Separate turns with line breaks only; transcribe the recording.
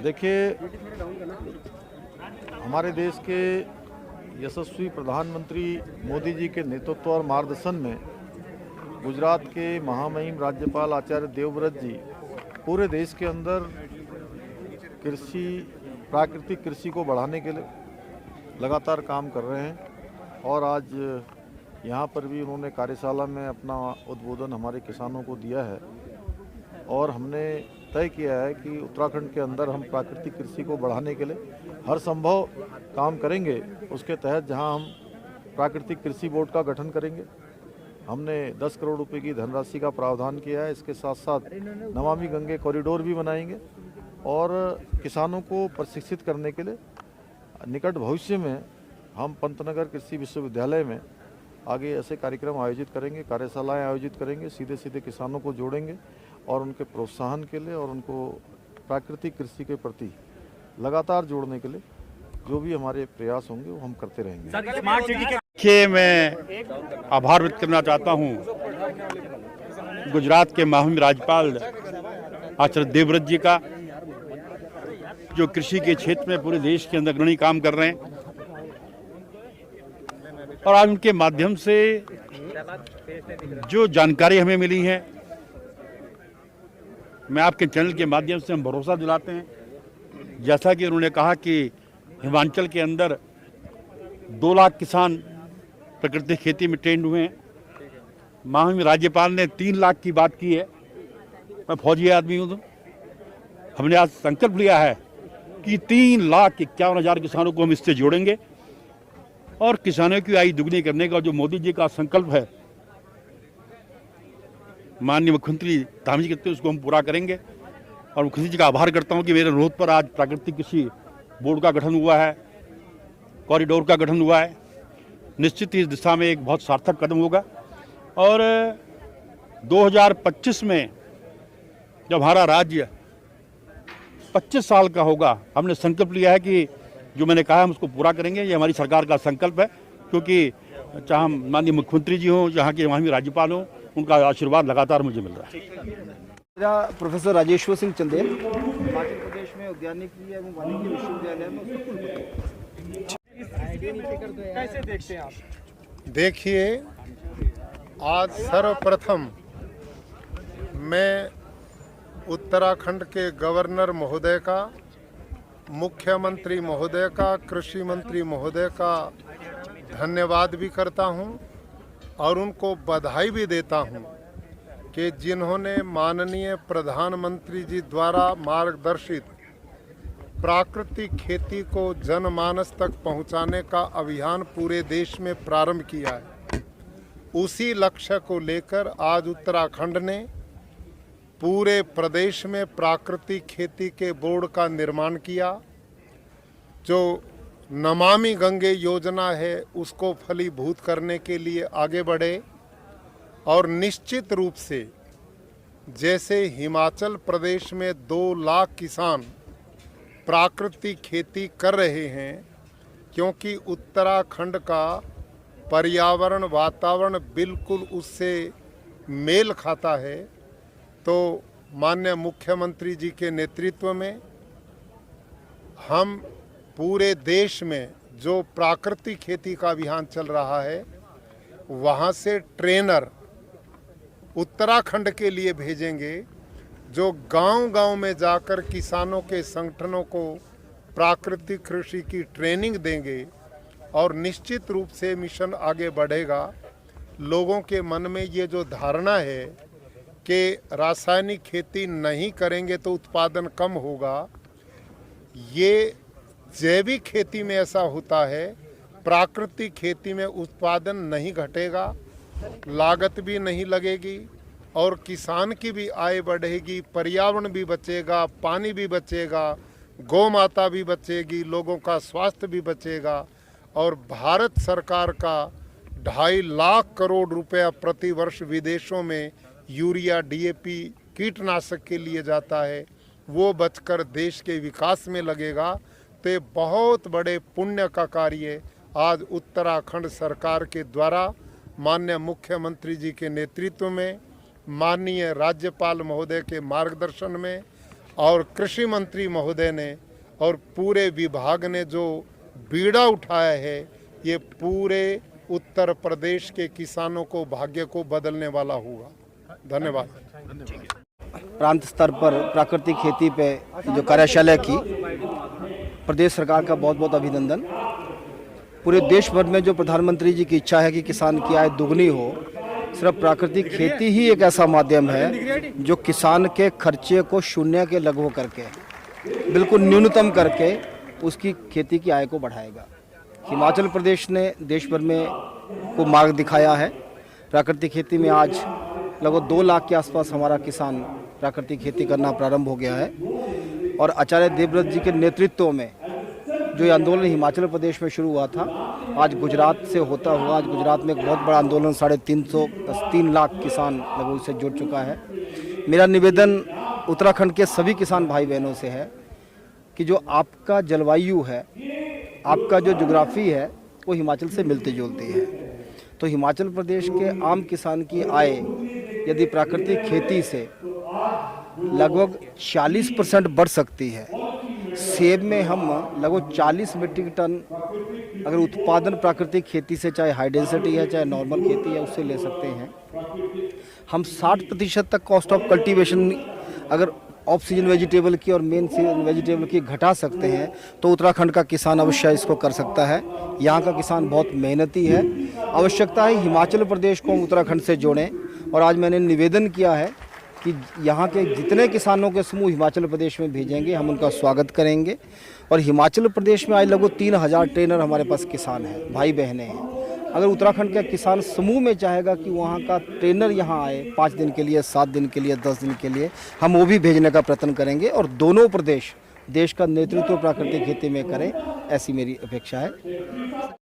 देखिए, हमारे देश के यशस्वी प्रधानमंत्री मोदी जी के नेतृत्व और मार्गदर्शन में गुजरात के महामहिम राज्यपाल आचार्य देवव्रत जी पूरे देश के अंदर प्राकृतिक कृषि को बढ़ाने के लिए लगातार काम कर रहे हैं। और आज यहाँ पर भी उन्होंने कार्यशाला में अपना उद्बोधन हमारे किसानों को दिया है और हमने तय किया है कि उत्तराखंड के अंदर हम प्राकृतिक कृषि को बढ़ाने के लिए हर संभव काम करेंगे। उसके तहत जहां हम प्राकृतिक कृषि बोर्ड का गठन करेंगे, हमने 10 करोड़ रुपए की धनराशि का प्रावधान किया है। इसके साथ साथ नमामि गंगे कॉरिडोर भी बनाएंगे और किसानों को प्रशिक्षित करने के लिए निकट भविष्य में हम पंतनगर कृषि विश्वविद्यालय में आगे ऐसे कार्यक्रम आयोजित करेंगे, कार्यशालाएं आयोजित करेंगे, सीधे सीधे किसानों को जोड़ेंगे और उनके प्रोत्साहन के लिए और उनको प्राकृतिक कृषि के प्रति लगातार जोड़ने के लिए जो भी हमारे प्रयास होंगे वो हम करते रहेंगे।
देखिए, मैं आभार व्यक्त करना चाहता हूं गुजरात के महामहिम राज्यपाल आचार्य देवव्रत जी का, जो कृषि के क्षेत्र में पूरे देश के अंदर अग्रणी काम कर रहे हैं। और आज उनके माध्यम से जो जानकारी हमें मिली है, मैं आपके चैनल के माध्यम से हम भरोसा दिलाते हैं। जैसा कि उन्होंने कहा कि हिमाचल के अंदर 2 लाख किसान प्राकृतिक खेती में ट्रेंड हुए हैं। महामहिम राज्यपाल ने 3 लाख की बात की है। मैं फौजी आदमी हूँ, तो हमने आज संकल्प लिया है कि 3,51,000 किसानों को हम इससे जोड़ेंगे और किसानों की आय दुगनी करने का जो मोदी जी का संकल्प है, माननीय मुख्यमंत्री धामी जी कहते हैं, उसको हम पूरा करेंगे। और मुख्यमंत्री जी का आभार करता हूं कि मेरे अनुरोध पर आज प्राकृतिक कृषि बोर्ड का गठन हुआ है, कॉरिडोर का गठन हुआ है। निश्चित ही इस दिशा में एक बहुत सार्थक कदम होगा। और 2025 में जब हमारा राज्य 25 साल का होगा, हमने संकल्प लिया है कि जो मैंने कहा हम उसको पूरा करेंगे। ये हमारी सरकार का संकल्प है, क्योंकि चाहे माननीय मुख्यमंत्री जी हों, यहाँ के महामहिम राज्यपाल हों, उनका आशीर्वाद लगातार मुझे मिल रहा है।
प्रोफेसर राजेश्वर सिंह चंदेल, हिमाचल प्रदेश में उद्यानिकी एवं वानिकी विश्वविद्यालय में कैसे देखते हैं आप?
देखिए, आज सर्वप्रथम मैं उत्तराखंड के गवर्नर महोदय का, मुख्यमंत्री महोदय का, कृषि मंत्री महोदय का धन्यवाद भी करता हूं और उनको बधाई भी देता हूं कि जिन्होंने माननीय प्रधानमंत्री जी द्वारा मार्गदर्शित प्राकृतिक खेती को जनमानस तक पहुंचाने का अभियान पूरे देश में प्रारंभ किया है। उसी लक्ष्य को लेकर आज उत्तराखंड ने पूरे प्रदेश में प्राकृतिक खेती के बोर्ड का निर्माण किया। जो नमामि गंगे योजना है उसको फलीभूत करने के लिए आगे बढ़े और निश्चित रूप से जैसे हिमाचल प्रदेश में 2 लाख किसान प्राकृतिक खेती कर रहे हैं, क्योंकि उत्तराखंड का पर्यावरण वातावरण बिल्कुल उससे मेल खाता है, तो माननीय मुख्यमंत्री जी के नेतृत्व में हम पूरे देश में जो प्राकृतिक खेती का अभियान चल रहा है, वहाँ से ट्रेनर उत्तराखंड के लिए भेजेंगे, जो गांव-गांव में जाकर किसानों के संगठनों को प्राकृतिक कृषि की ट्रेनिंग देंगे और निश्चित रूप से मिशन आगे बढ़ेगा। लोगों के मन में ये जो धारणा है कि रासायनिक खेती नहीं करेंगे तो उत्पादन कम होगा, ये जैविक खेती में ऐसा होता है। प्राकृतिक खेती में उत्पादन नहीं घटेगा, लागत भी नहीं लगेगी और किसान की भी आय बढ़ेगी, पर्यावरण भी बचेगा, पानी भी बचेगा, गौ माता भी बचेगी, लोगों का स्वास्थ्य भी बचेगा। और भारत सरकार का 2.5 लाख करोड़ रुपया प्रति वर्ष विदेशों में यूरिया, डीएपी, कीटनाशक के लिए जाता है, वो बचकर देश के विकास में लगेगा। तो बहुत बड़े पुण्य का कार्य आज उत्तराखंड सरकार के द्वारा माननीय मुख्यमंत्री जी के नेतृत्व में, माननीय राज्यपाल महोदय के मार्गदर्शन में और कृषि मंत्री महोदय ने और पूरे विभाग ने जो बीड़ा उठाया है, ये पूरे उत्तर प्रदेश के किसानों को भाग्य को बदलने वाला होगा। धन्यवाद।
प्रांत स्तर पर प्राकृतिक खेती पे जो कार्यशाला की, प्रदेश सरकार का बहुत बहुत अभिनंदन। पूरे देश भर में जो प्रधानमंत्री जी की इच्छा है कि किसान की आय दुगनी हो, सिर्फ प्राकृतिक खेती ही एक ऐसा माध्यम है जो किसान के खर्चे को शून्य के लगभग करके, बिल्कुल न्यूनतम करके उसकी खेती की आय को बढ़ाएगा। हिमाचल प्रदेश ने देश भर में को मार्ग दिखाया है। प्राकृतिक खेती में आज लगभग 2 लाख के आसपास हमारा किसान प्राकृतिक खेती करना प्रारंभ हो गया है। और आचार्य देवव्रत जी के नेतृत्व में जो ये आंदोलन हिमाचल प्रदेश में शुरू हुआ था, आज गुजरात से होता हुआ आज गुजरात में एक बहुत बड़ा आंदोलन 3 लाख किसान लगभग उससे जुड़ चुका है। मेरा निवेदन उत्तराखंड के सभी किसान भाई बहनों से है कि जो आपका जलवायु है, आपका जो ज्योग्राफी है, वो हिमाचल से मिलती जुलती है। तो हिमाचल प्रदेश के आम किसान की आय यदि प्राकृतिक खेती से लगभग 40% बढ़ सकती है। सेब में हम लगभग 40 मीट्रिक टन अगर उत्पादन प्राकृतिक खेती से, चाहे हाई डेंसिटी है चाहे नॉर्मल खेती है, उससे ले सकते हैं। हम 60% तक कॉस्ट ऑफ कल्टीवेशन अगर ऑफ सीजन वेजिटेबल की और मेन सीजन वेजिटेबल की घटा सकते हैं तो उत्तराखंड का किसान अवश्य इसको कर सकता है। यहाँ का किसान बहुत मेहनती है। आवश्यकता है हिमाचल प्रदेश को हम उत्तराखंड से जोड़ें। और आज मैंने निवेदन किया है कि यहाँ के जितने किसानों के समूह हिमाचल प्रदेश में भेजेंगे, हम उनका स्वागत करेंगे। और हिमाचल प्रदेश में आज लगभग 3000 ट्रेनर हमारे पास किसान हैं, भाई बहनें हैं। अगर उत्तराखंड का किसान समूह में चाहेगा कि वहाँ का ट्रेनर यहाँ आए 5 दिन के लिए, 7 दिन के लिए, 10 दिन के लिए, हम वो भी भेजने का प्रयत्न करेंगे। और दोनों प्रदेश देश का नेतृत्व प्राकृतिक खेती में करें, ऐसी मेरी अपेक्षा है।